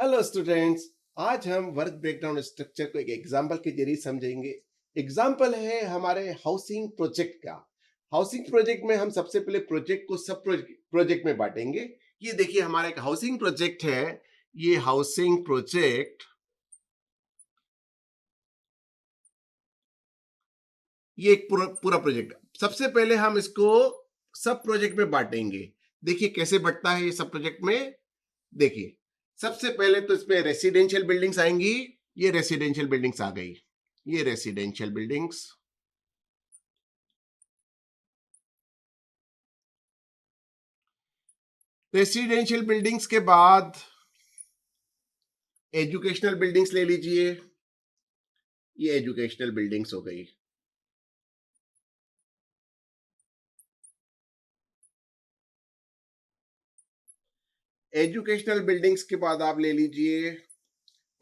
Hello students. आज हम work breakdown structure को एक एग्जांपल के जरिए समझेंगे। एग्जांपल है हमारे हाउसिंग प्रोजेक्ट का। हाउसिंग प्रोजेक्ट में हम सबसे पहले प्रोजेक्ट को सब प्रोजेक्ट में बांटेंगे। ये देखिए हमारा एक हाउसिंग प्रोजेक्ट है। ये हाउसिंग प्रोजेक्ट, ये एक पूरा प्रोजेक्ट। सबसे पहले हम इसको सब प्रोजेक्ट में बांटेंगे। देखिए कैसे बढ़ता है ये सब प्रोजेक्ट में। देखिए सबसे पहले तो इसमें रेसिडेंशियल बिल्डिंग्स आएंगी। ये रेसिडेंशियल बिल्डिंग्स आ गई। ये रेसिडेंशियल बिल्डिंग्स, रेसिडेंशियल बिल्डिंग्स के बाद एजुकेशनल बिल्डिंग्स ले लीजिए। ये एजुकेशनल बिल्डिंग्स हो गई। एजुकेशनल बिल्डिंग्स के बाद आप ले लीजिए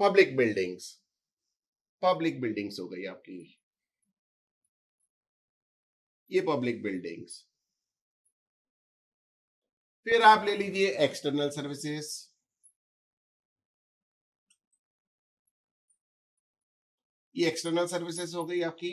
पब्लिक बिल्डिंग्स। पब्लिक बिल्डिंग्स हो गई आपकी। ये पब्लिक बिल्डिंग्स। फिर आप ले लीजिए एक्सटर्नल सर्विसेज। ये एक्सटर्नल सर्विसेज हो गई आपकी।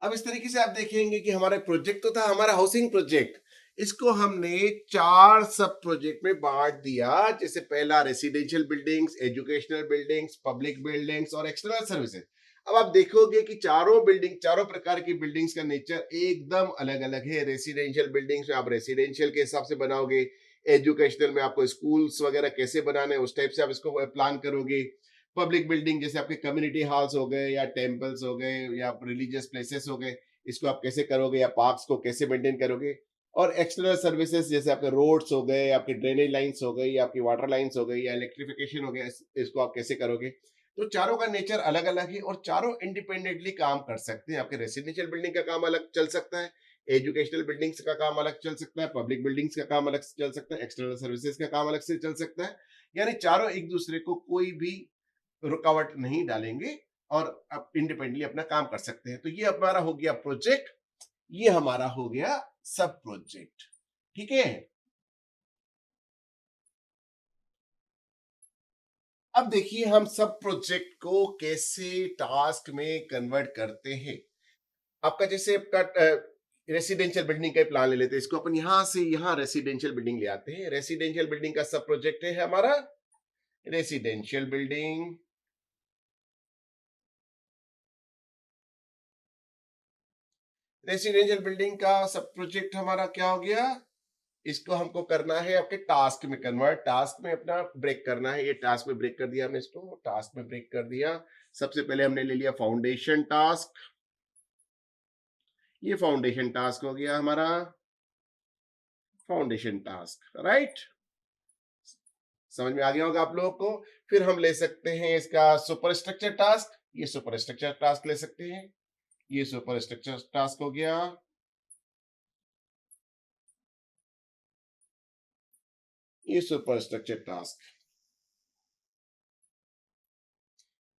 अब इस तरीके से आप देखेंगे कि हमारा प्रोजेक्ट तो था हमारा हाउसिंग प्रोजेक्ट। इसको हमने 4 सब प्रोजेक्ट में बांट दिया। जैसे पहला residential buildings, educational buildings, public buildings और एक्सटर्नल सर्विसेज। अब आप देखोगे कि चारों प्रकार की बिल्डिंग्स का नेचर एकदम अलग अलग है। रेसिडेंशियल बिल्डिंग्स में आप रेसिडेंशियल के हिसाब से बनाओगे। एजुकेशनल में आपको स्कूल्स वगैरह कैसे बनाने उस टाइप से आप इसको प्लान करोगे। पब्लिक बिल्डिंग जैसे आपके कम्युनिटी हॉल्स हो गए या टेम्पल्स हो गए या रिलीजियस प्लेसेस हो गए, इसको आप कैसे करोगे, या पार्क्स को कैसे मेंटेन करोगे। और एक्सटर्नल सर्विसेज जैसे आपके रोड्स हो गए, आपकी ड्रेनेज लाइंस हो गई, आपकी वाटर लाइंस हो गई या इलेक्ट्रिफिकेशन हो गया, इसको आप कैसे करोगे। तो चारों का नेचर अलग अलग है और चारों इंडिपेंडेंटली काम कर सकते हैं। आपके रेसिडेंशियल बिल्डिंग का काम अलग चल सकता है, एजुकेशनल बिल्डिंग्स का काम अलग चल सकता है, पब्लिक बिल्डिंग्स का काम अलग से चल सकता है, एक्सटर्नल सर्विसेज का काम अलग से चल सकता है। यानी चारों एक दूसरे को कोई भी रुकावट नहीं डालेंगे और अब इंडिपेंडेंटली अपना काम कर सकते हैं। तो ये हमारा हो गया प्रोजेक्ट, ये हमारा हो गया सब प्रोजेक्ट। ठीक है। अब देखिए हम सब प्रोजेक्ट को कैसे टास्क में कन्वर्ट करते हैं। आपका जैसे आपका रेसिडेंशियल बिल्डिंग का प्लान ले लेते हैं। इसको अपन यहां से यहां रेसिडेंशियल बिल्डिंग ले आते हैं। रेसिडेंशियल बिल्डिंग का सब प्रोजेक्ट है हमारा रेसिडेंशियल बिल्डिंग। रेसिडेंशियल बिल्डिंग का सब प्रोजेक्ट हमारा क्या हो गया। इसको हमको करना है आपके टास्क में कन्वर्ट, टास्क में अपना ब्रेक करना है। ये टास्क में ब्रेक कर दिया हमने, इसको टास्क में ब्रेक कर दिया। सबसे पहले हमने ले लिया फाउंडेशन टास्क। ये फाउंडेशन टास्क हो गया हमारा, फाउंडेशन टास्क। राइट, समझ में आ गया होगा आप लोगों को। फिर हम ले सकते हैं इसका सुपर स्ट्रक्चर टास्क। ये सुपर स्ट्रक्चर टास्क ले सकते हैं। ये सुपर स्ट्रक्चर टास्क हो गया। ये सुपर स्ट्रक्चर टास्क।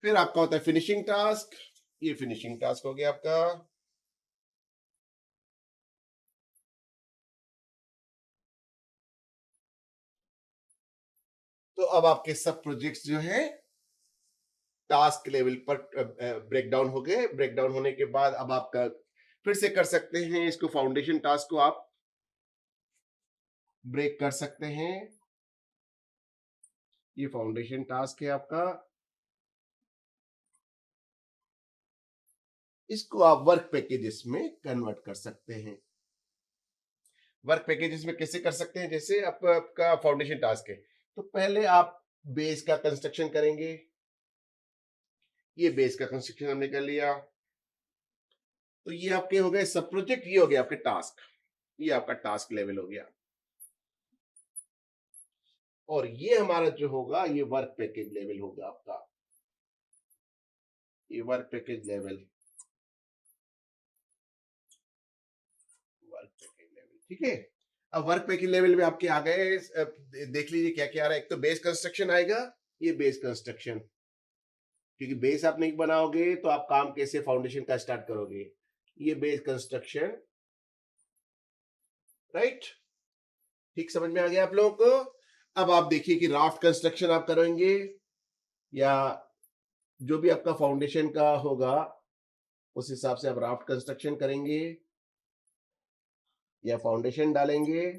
फिर आपका होता है फिनिशिंग टास्क। ये फिनिशिंग टास्क हो गया आपका। तो अब आपके सब प्रोजेक्ट्स जो है टास्क लेवल पर ब्रेकडाउन हो गए। ब्रेकडाउन होने के बाद अब आपका फिर से कर सकते हैं इसको, फाउंडेशन टास्क को आप ब्रेक कर सकते हैं। ये फाउंडेशन टास्क है आपका। इसको आप वर्क पैकेजेस में कन्वर्ट कर सकते हैं। वर्क पैकेजेस में कैसे कर सकते हैं, जैसे आपका फाउंडेशन टास्क है तो पहले आप बेस का कंस्ट्रक्शन करेंगे। ये बेस का कंस्ट्रक्शन हमने कर लिया। तो ये आपके हो गए सब प्रोजेक्ट, ये हो गया आपके टास्क। ये आपका टास्क लेवल हो गया। और ये हमारा जो होगा ये वर्क पैकेज लेवल होगा आपका। ये work package level, work package level. ठीक है। अब वर्क पैकेज लेवल में आपके आ गए, देख लीजिए क्या क्या आ रहा है। एक तो बेस कंस्ट्रक्शन आएगा। ये बेस कंस्ट्रक्शन, क्योंकि बेस आप नहीं बनाओगे तो आप काम कैसे फाउंडेशन का स्टार्ट करोगे। ये बेस कंस्ट्रक्शन। राइट, ठीक समझ में आ गया आप लोगों को। अब आप देखिए कि राफ्ट कंस्ट्रक्शन आप करेंगे या जो भी आपका फाउंडेशन का होगा उस हिसाब से आप राफ्ट कंस्ट्रक्शन करेंगे या फाउंडेशन डालेंगे,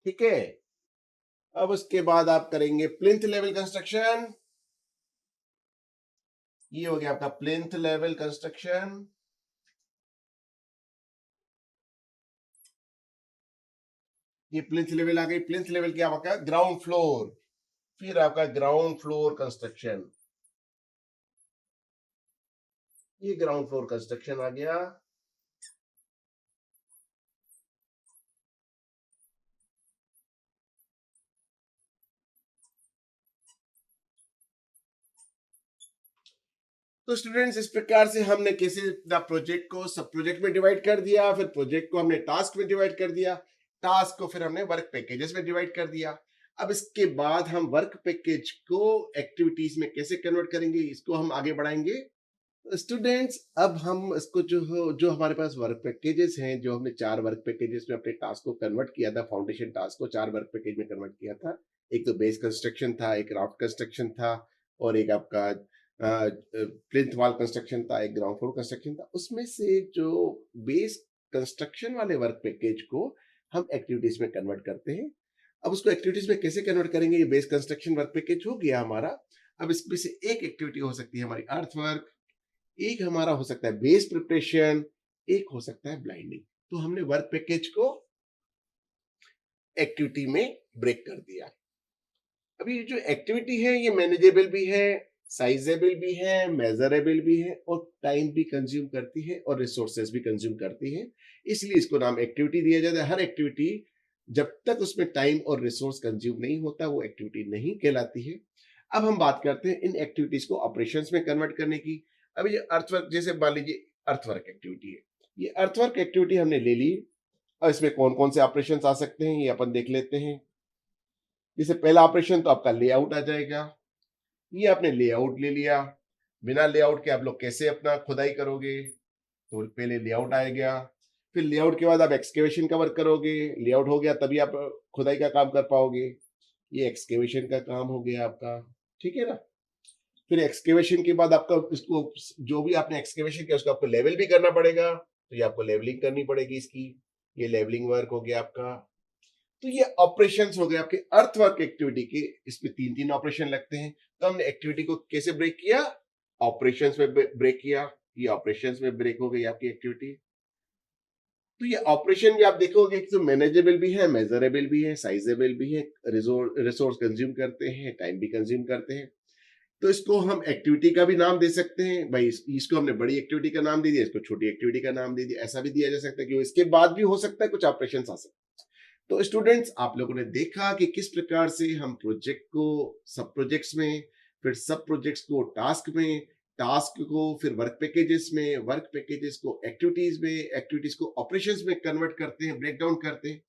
ठीक है। अब उसके बाद आप करेंगे प्लिंथ लेवल कंस्ट्रक्शन। ये हो गया आपका प्लिंथ लेवल कंस्ट्रक्शन। ये प्लिंथ लेवल आ गई। प्लिंथ लेवल क्या आपका ग्राउंड फ्लोर, फिर आपका ग्राउंड फ्लोर कंस्ट्रक्शन, ये ग्राउंड फ्लोर कंस्ट्रक्शन आ गया। तो स्टूडेंट्स इस प्रकार से हमने कैसे प्रोजेक्ट को सब प्रोजेक्ट में डिवाइड कर दिया, फिर प्रोजेक्ट को हमने टास्क में डिवाइड कर दिया, टास्क को फिर हमने वर्क पैकेजेस में डिवाइड कर दिया। अब इसके बाद हम वर्क पैकेज को एक्टिविटीज में कैसे कन्वर्ट करेंगे, इसको हम आगे बढ़ाएंगे। स्टूडेंट्स अब हम इसको जो हमारे पास वर्क पैकेजेस हैं, जो हमने 4 वर्क पैकेजेस में अपने टास्क को कन्वर्ट किया था, फाउंडेशन टास्क को 4 वर्क पैकेज में कन्वर्ट किया था। एक तो बेस कंस्ट्रक्शन था, एक राफ्ट कंस्ट्रक्शन था और एक आपका प्लिंथ वॉल कंस्ट्रक्शन था, एक ग्राउंड फ्लोर कंस्ट्रक्शन था। उसमें से जो बेस कंस्ट्रक्शन वाले वर्क पैकेज को हम एक्टिविटीज में कन्वर्ट करते हैं। अब उसको एक्टिविटीज में कैसे कन्वर्ट करेंगे, ये बेस कंस्ट्रक्शन वर्क पैकेज हो गया हमारा। अब इसमें से एक एक्टिविटी हो सकती है हमारी अर्थ वर्क, एक हमारा हो सकता है बेस प्रिपरेशन, एक हो सकता है ब्लाइंडिंग। तो हमने वर्क पैकेज को एक्टिविटी में ब्रेक कर दिया। अभी ये जो एक्टिविटी है ये मैनेजेबल भी है, साइजेबल भी है, मेजरेबल भी है और टाइम भी कंज्यूम करती है और रिसोर्सेज भी कंज्यूम करती है, इसलिए इसको नाम एक्टिविटी दिया जाता है। हर एक्टिविटी जब तक उसमें टाइम और रिसोर्स कंज्यूम नहीं होता वो एक्टिविटी नहीं कहलाती है। अब हम बात करते हैं इन एक्टिविटीज को ऑपरेशंस में कन्वर्ट करने की। अभी ये अर्थवर्क, जैसे मान लीजिए अर्थवर्क एक्टिविटी है, ये अर्थवर्क एक्टिविटी हमने ले ली और इसमें कौन कौन से ऑपरेशंस आ सकते हैं ये अपन देख लेते हैं। जैसे पहला ऑपरेशन तो आपका लेआउट आ जाएगा। ये आपने लेआउट ले लिया, बिना लेआउट के आप लोग कैसे अपना खुदाई करोगे, तो पहले लेआउट आएगा, फिर लेआउट के बाद आप एक्सकेवेशन का वर्क करोगे, लेआउट हो गया तभी आप खुदाई का काम कर पाओगे, ये एक्सकेवेशन का काम हो गया आपका, ठीक है ना। फिर एक्सकेवेशन के बाद आपका इसको जो भी आपने एक्सकेवेशन किया उसको आपको लेवल भी करना पड़ेगा, तो ये आपको लेवलिंग करनी पड़ेगी इसकी, ये लेवलिंग वर्क हो गया आपका। तो ये ऑपरेशंस हो गए आपके अर्थवर्क एक्टिविटी के। इसमें 3 ऑपरेशन लगते हैं। तो हमने एक्टिविटी को कैसे ब्रेक किया, ऑपरेशंस में ब्रेक किया, ये ऑपरेशंस में ब्रेक हो गई आपकी एक्टिविटी। तो ये ऑपरेशन भी आप देखोगे कि तो मैनेजेबल भी है, मेजरेबल भी है, साइजेबल भी है, रिसोर्स कंज्यूम करते हैं, टाइम भी कंज्यूम करते हैं। तो इसको हम एक्टिविटी का भी नाम दे सकते हैं भाई, इसको हमने बड़ी एक्टिविटी का नाम दे दिया, इसको छोटी एक्टिविटी का नाम दे दिया, ऐसा भी दिया जा सकता है कि इसके बाद भी हो सकता है कुछ ऑपरेशन आ सकते हैं। तो स्टूडेंट्स आप लोगों ने देखा कि किस प्रकार से हम प्रोजेक्ट को सब प्रोजेक्ट्स में, फिर सब प्रोजेक्ट्स को टास्क में, टास्क को फिर वर्क पैकेजेस में, वर्क पैकेजेस को एक्टिविटीज में, एक्टिविटीज को ऑपरेशंस में कन्वर्ट करते हैं, ब्रेक डाउन करते हैं।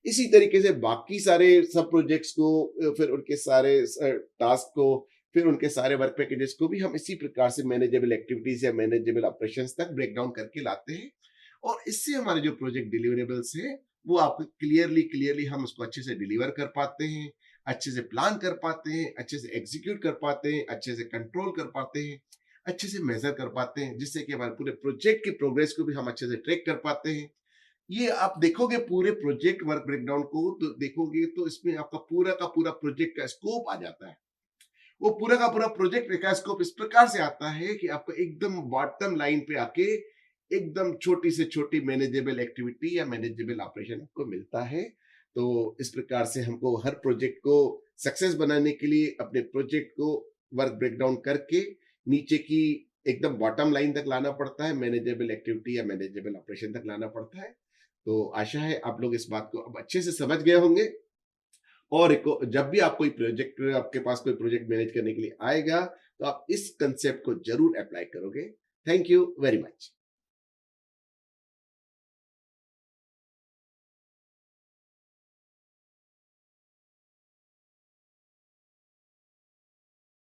इसी तरीके से बाकी सारे सब प्रोजेक्ट्स को, फिर उनके सारे टास्क को, फिर उनके सारे वर्क पैकेजेस को भी हम इसी प्रकार से मैनेजेबल एक्टिविटीज या मैनेजेबल ऑपरेशंस तक ब्रेक डाउन करके लाते हैं। और इससे हमारे जो प्रोजेक्ट डिलीवरेबल्स है वो आपको क्लियरली हम उसको अच्छे से डिलीवर कर पाते हैं, अच्छे से प्लान कर पाते हैं, अच्छे से एग्जीक्यूट कर पाते हैं, अच्छे से कंट्रोल कर पाते हैं, अच्छे से मेजर कर पाते हैं, जिससे कि हमारे पूरे प्रोजेक्ट की प्रोग्रेस को भी हम अच्छे से ट्रैक कर पाते हैं। ये आप देखोगे पूरे प्रोजेक्ट वर्क ब्रेकडाउन को तो देखोगे तो इसमें आपका पूरा का पूरा प्रोजेक्ट का स्कोप आ जाता है। वो पूरा का पूरा प्रोजेक्ट का स्कोप इस प्रकार से आता है कि आपको एकदम बॉटम लाइन पे आके एकदम छोटी से छोटी मैनेजेबल एक्टिविटी या मैनेजेबल ऑपरेशन आपको मिलता है। तो इस प्रकार से हमको हर प्रोजेक्ट को सक्सेस बनाने के लिए अपने प्रोजेक्ट को वर्क ब्रेकडाउन करके नीचे की एकदम बॉटम लाइन तक लाना पड़ता है, मैनेजेबल एक्टिविटी या मैनेजेबल ऑपरेशन तक लाना पड़ता है। तो आशा है आप लोग इस बात को अब अच्छे से समझ गए होंगे और जब भी आप कोई प्रोजेक्ट, आपके पास कोई प्रोजेक्ट मैनेज करने के लिए आएगा तो आप इस कंसेप्ट को जरूर अप्लाई करोगे। Thank you very much.